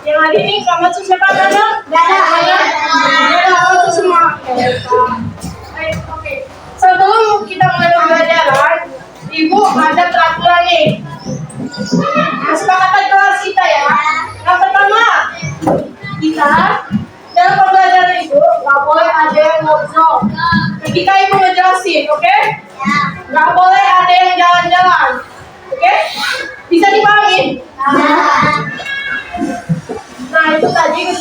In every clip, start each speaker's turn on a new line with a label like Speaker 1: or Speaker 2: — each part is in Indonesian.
Speaker 1: Yang hari ini kamu siapa ada? Gak ada. Kamu semua. Oke. Sebelum kita mulai pembelajaran, Ibu ada peraturan nih. Kesepakatan kelas kita ya. Yang pertama, kita dalam pembelajaran itu nggak boleh ada yang ngobrol. Ketika Ibu ngejelasin, oke? Nggak boleh ada yang jalan-jalan, oke? Bisa dipahami? Nah itu tadi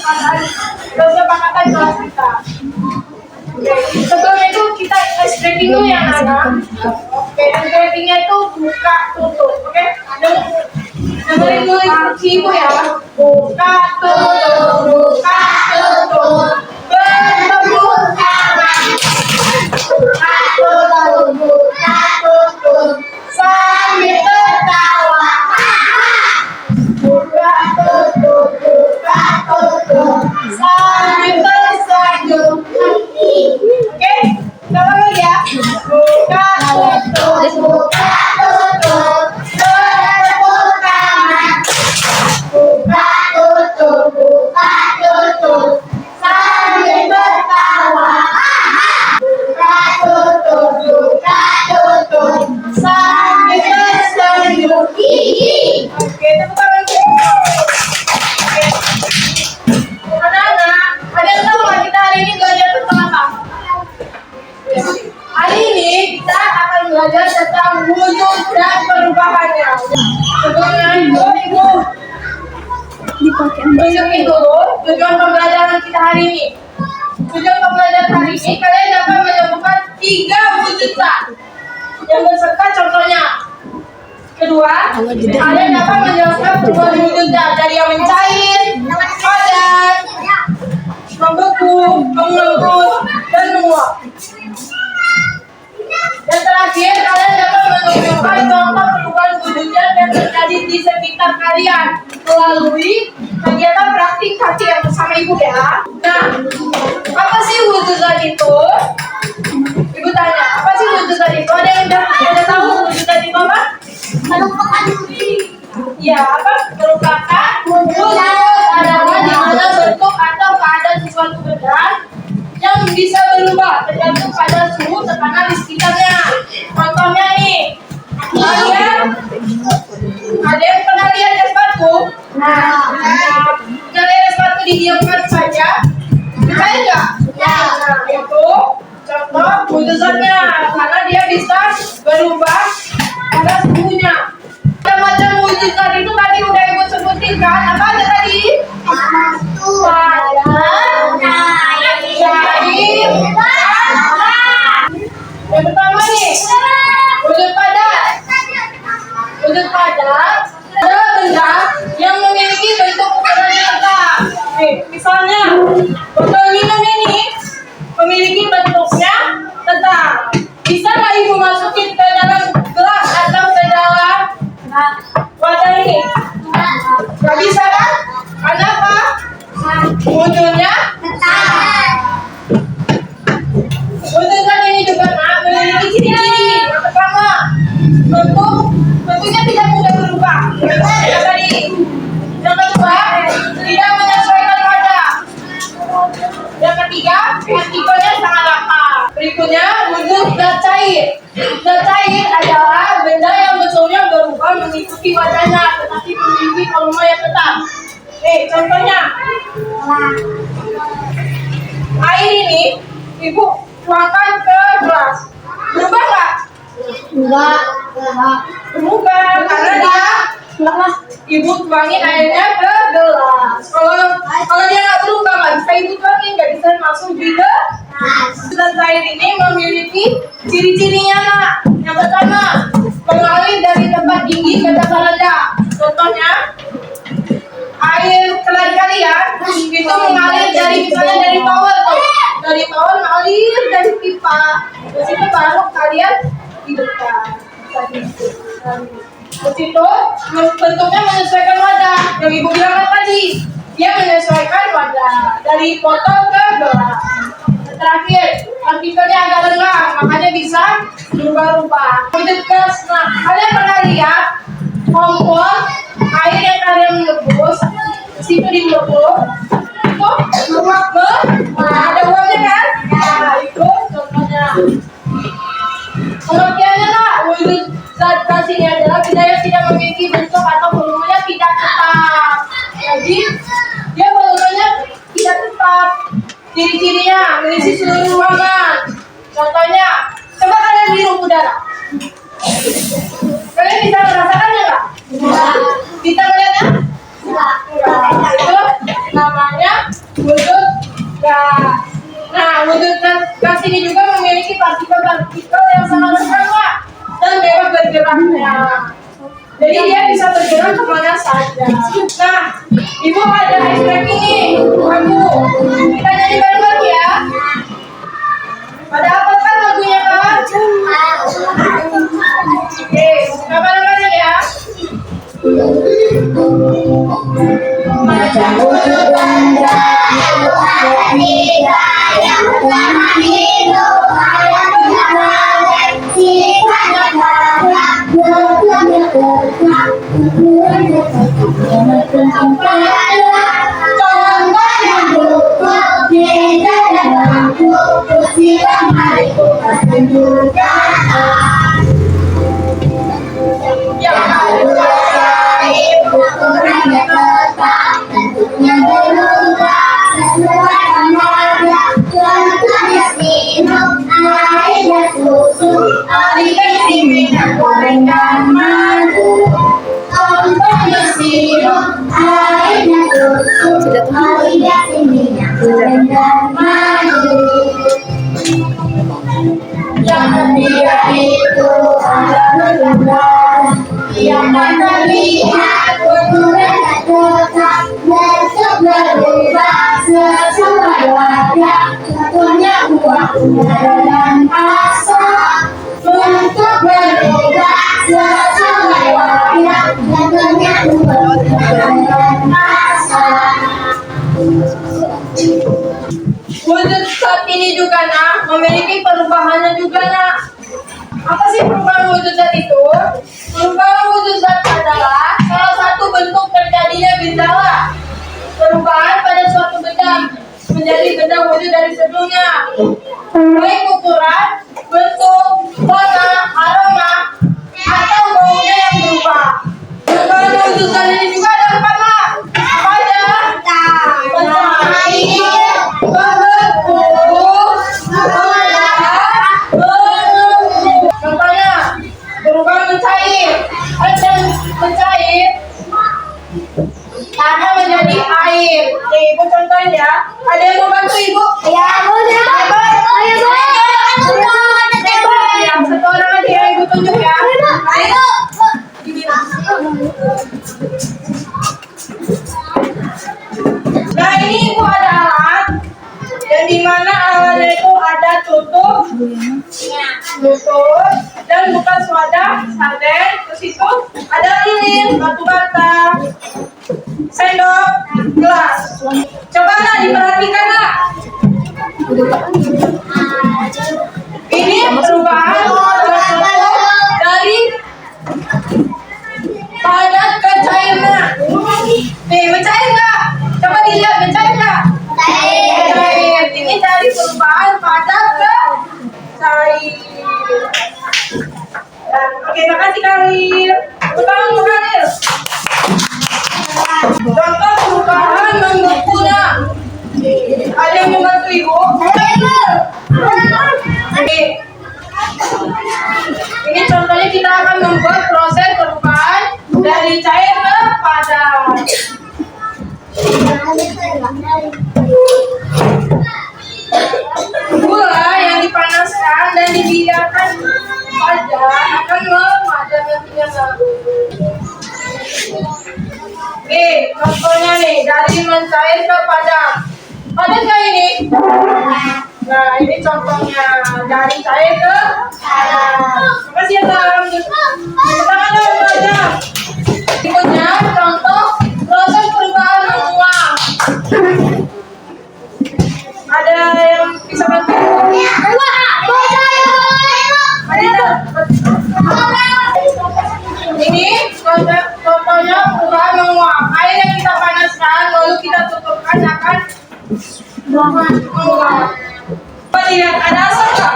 Speaker 1: kesepakatan kelas kita. Oke, sebelum itu kita ice breaking dulu ya anak. Oke, ice breakingnya itu buka tutup, oke? Dengerin dulu instruksi Ibu ya. Buka tutup, bertepuk tangan. Buka tutup, sambil tertawa. Buka tutup, sambil tersenyum. Oke, kita lagi ya. Buka tutup, bertepuk tangan. Buka tutup, sambil tertawa. Buka tutup, sambil tersenyum. Oke, tepuk tangan. Anak-anak, ada yang tahu nggak kita hari ini belajar tentang apa? Hari ini kita akan belajar tentang wujud dan perubahannya. Sebelumnya Ibu tunjukin dulu tujuan pembelajaran kita hari ini. Tujuan pembelajaran hari ini kalian dapat menemukan 3 wujud zat yang beserta contohnya. Kedua, kalian dapat menjelaskan perubahan wujud zat dari yang mencair, padat, membeku, mengembus, dan menguap. Dan terakhir, kalian dapat menunjukkan contoh perubahan wujud zat yang terjadi di sekitar kalian melalui kegiatan praktik hati yang bersama Ibu ya. Nah, apa sih wujud zat itu? Ibu tanya, apa sih wujud zat itu? Ada yang udah tahu wujud zat itu apa? Merupakan ya apa? Merupakan wujud adalah di mana bentuk atau keadaan sesuatu benda yang bisa berubah tergantung pada suhu tekanan di sekitarnya. Contohnya nih, ada yang pernah lihat es batu? Nah, es batu didiamkan saja. Kita wujud zatnya, karena dia bisa berubah pada suhunya. Macam wujud zat itu tadi udah ibu sebutin kan? Apa aja tadi? Yang pertama nih, wujud padat. Wujud padat adalah benda yang memiliki bentuk ukuran yang tetap. Nih, misalnya botol minum ini memiliki bentuknya tetap. Bisa nggak ibu masukin ke dalam gelas atau ke dalam wadah ini? Nggak bisa kan? Kenapa? Wujudnya tetap. Wujud zat ini juga memiliki ciri-ciri. Yang pertama, bentuknya tidak mudah berubah. Yang tadi. Yang kedua, tidak menyesuaikan wadah. Yang ketiga, partikelnya sangat langka. Berikutnya, wujud zat cair. Zat cair adalah benda yang bentuknya berubah mengikuti wadahnya, tetapi memiliki volume yang tetap. Contohnya, air ini, ibu tuangkan ke gelas. Berubah nggak? Enggak. Berubah karena dia ibu tuangin airnya ke gelas. Kalau dia nggak berubah, nggak bisa ibu tuangin, nggak bisa masuk di gelas. Zat air ini memiliki ciri-cirinya, nak. Yang pertama, mengalir dari tempat tinggi ke dasar rendah. Contohnya, air kelari kalian itu mengalir dari misalnya dari tower tuh. Dari tower mengalir dari pipa. Terus itu baru kalian hidupkan. Terus itu bentuknya menyesuaikan wadah. Yang ibu bilang tadi, dia menyesuaikan wadah dari botol ke gelas. Terakhir, partikelnya agak lenggang, makanya bisa berubah-ubah. Wujud gas. Nah, kalian pernah lihat kompor air yang kalian rebus, situ direbus, itu ada uapnya kan? Nah, itu contohnya. Pengertiannya lah, wujud zat gas ini adalah benda yang tidak memiliki bentuk atau volumenya tidak tetap. Jadi, dia volumenya tidak tetap. Ciri-cirinya mengisi seluruh ruangan. Contohnya, coba kalian hirup udara. Kalian bisa merasakannya nggak? Bisa melihatnya? Enggak. Itu namanya wujud gas. Nah, wujud gas ini juga memiliki partikel-partikel yang sangat lengkap dan bebas bergeraknya. Jadi dia bisa bergerak kemana saja. Nah, ibu ada ice cream ini. Kita nyanyi bareng-bareng ya. Pada apa kan lagunya kan? Oke, kita bareng-bareng ya. Macam wujud benda yang ada yang pertama hidup, yang kedua sifatnya tegak, bentuknya tegak, ukurannya tetap, contohnya buku, beda dan lampu, silang hari kulkas dan juga yang kedua ukurannya tetap, bentuknya berubah sesuai dengan contohnya sirup, airnya susu, oliva isi minyak goreng dan madu. Contohnya sirup, airnya susu, oliva isi minyak goreng dan madu. Yang ketiga itu adalah lembaga yang terlihat ukurannya tetap, bentuk berubah sesuai wadah. Contohnya buah udara dan asap, bentuk berubah sesuai wadah. Contohnya buah udara dan asap. Wujud zat ini juga nak memiliki perubahannya juga nak. Apa sih perubahan wujud zat itu? Perubahan wujud zat adalah salah satu bentuk terjadinya gejala perubahan pada suatu benda menjadi benda wujud dari sebelumnya, baik ukuran, bentuk, warna, aroma, atau baunya yang berubah. Perubahan wujud zat ini juga ada 4 lah. Apa aja? Bentuk air, bentuk, warna, Ada yang mau bantu ibu?
Speaker 2: Ya, boleh. Ayo,
Speaker 1: Ya, satu orang aja yang ibu tunjuk ya. Ayo. Nah, ini ibu ada alat. Dan di mana alatnya itu ada tutup, dan bukas wadah, sarden, terus itu ada lilin, batu bata, sendok, gelas. Coba nak diperhatikan nak. Ini perubahan dari padat ke cair nak. Nih, mencair nggak? Coba dilihat, mencair nggak? Cair. Ini dari perubahan padat ke cair. Oke, makasih Karir. Tepuk tangan untuk Karir. Contoh perubahan membeku nak. Ada yang membantu ibu? Oke. Ini contohnya kita akan membuat proses perubahan dari cair ke padat. Gula yang dipanaskan dan dibiarkan saja akan memadat nantinya. Oke, contohnya nih dari mencair ke padat. Padat nggak ini? Nah, ini contohnya dari cair ke padat. Makasih ya Tam. Tangan dong aja. Berikutnya contoh proses perubahan menguap. Ada yang bisa bantu? Ini contohnya perubahan menguap. Air yang kita panaskan lalu kita tutupkan akan menguap. Coba lihat, ada asap nggak?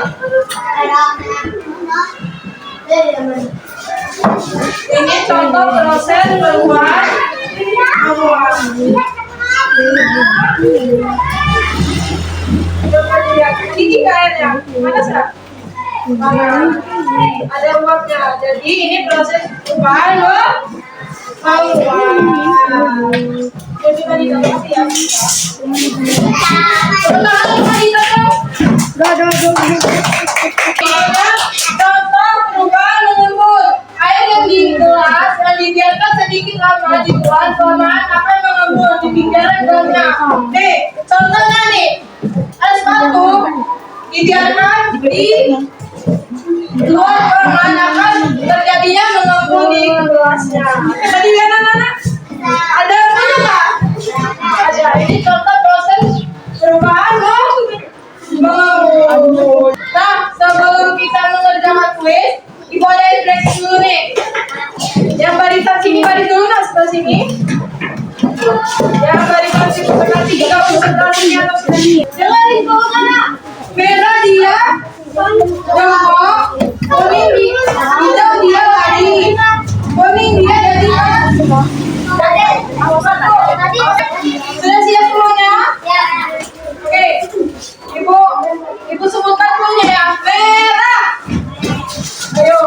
Speaker 1: Ini contoh proses perubahan menguap. Coba lihat, gigi airnya, panas nggak? Ada uapnya. Jadi ini proses perubahan menguap. Jadi tadi kasih ya. Contoh perubahan mengembun. Air yang di gelas yang dibiarkan sedikit lama di gelas kelamaan akan mengembun di pinggiran gelasnya. Nih, contohnya nih, es batu dibiarkan di luar kelamaan akan terjadinya mengembun di gelasnya. Tadi lihat anak-anak? Ada apa nggak? Ada. Ini contoh proses perubahan mengembun. Nah, sebelum kita mengerjakan kuis, ibu ada refleksi dulu nih. Yang barisan sini baris dulu nggak sebelah sini? Yang barisan sini sebelah sini kalau sebelah sini atau sebelah sini? Jangan itu anak. Merah dia jongkok, kuning hijau dia lari, kuning dia jadi sudah siap semuanya? Oke, ibu sebutkan dulunya ya. Merah, ayo,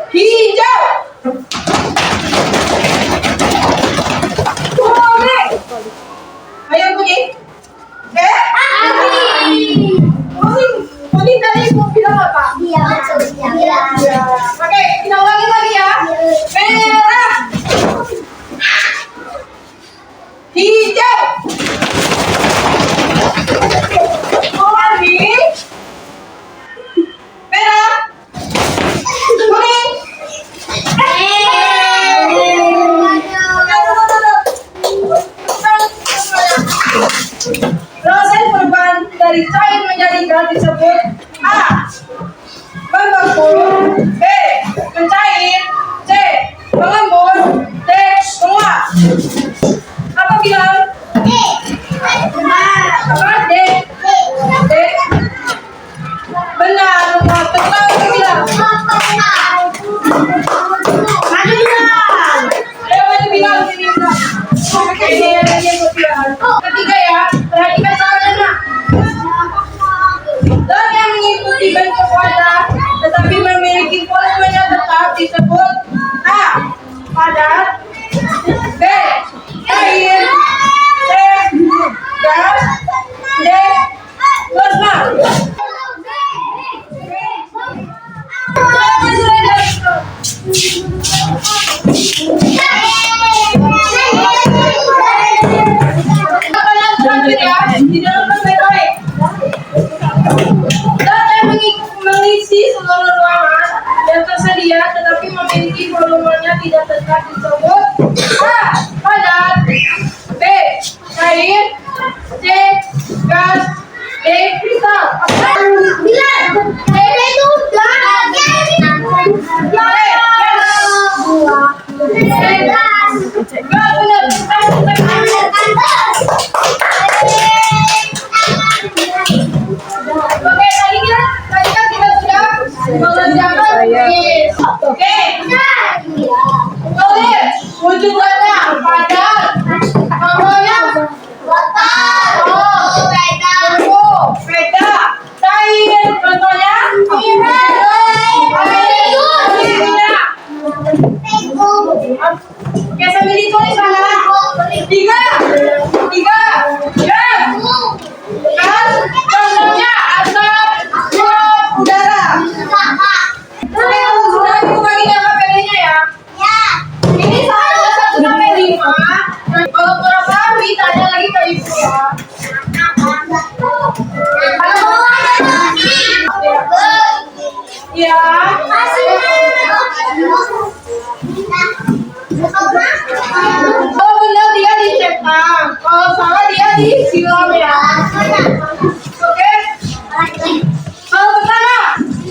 Speaker 1: hijau, kuning, ayo kuning, kuning tadi ibu bilang apa? Oke, kita ulangi lagi ya. Merah, hijau, kuning, merah, kuning. Proses perubahan dari cair menjadi gas disebut A. Membeku, B. Mencair, C. Mengembun, D. Menguap. Apa bilang? Apa? D. D. Benar, menguap. Betul apa bilang? Mana bilang? Ayo mana bilang? Sini bilang. Oke, ini yang bilang. Ketiga ya, perhatikan caranya nak. Dan yang mengikuti bentuk wadah tetapi memiliki volumenya tetap disebut A. Padat, B. Cair, C. menjadi silam ya. Oke. Hal pertama,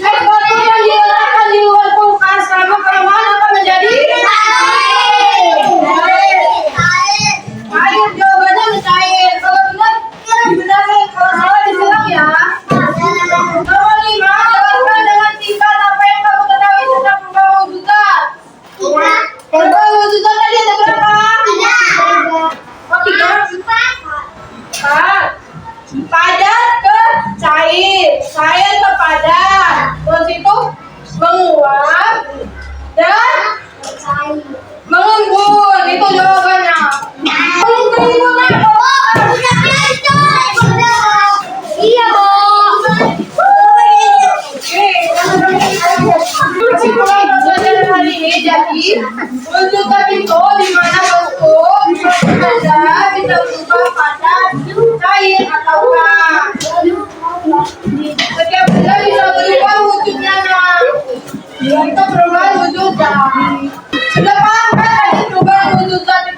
Speaker 1: es batu yang diletakkan di luar kulkas lama kelamaan akan menjadi air. Jawabannya mencair. Kalau benar dibenahi, kalau salah disilang ya. Nomor 5, jelaskan dengan singkat apa yang kamu ketahui tentang berbau wujudkan. Berbau wujudkan tadi ada berapa? Oh, 3. 4. Padat ke cair, cair ke padat, terus itu menguap dan mengembun. Itu jawabannya. Mengembun apa?
Speaker 2: Iya, Bu.
Speaker 1: Kesimpulan pembelajaran hari ini, jadi wujudkan itu di mana bentuk ada bisa berubah padat, cair ataukah. Setiap benda bisa berubah wujudnya. Kita perubahan wujudnya. Sudah paham kan tadi perubahan wujud zat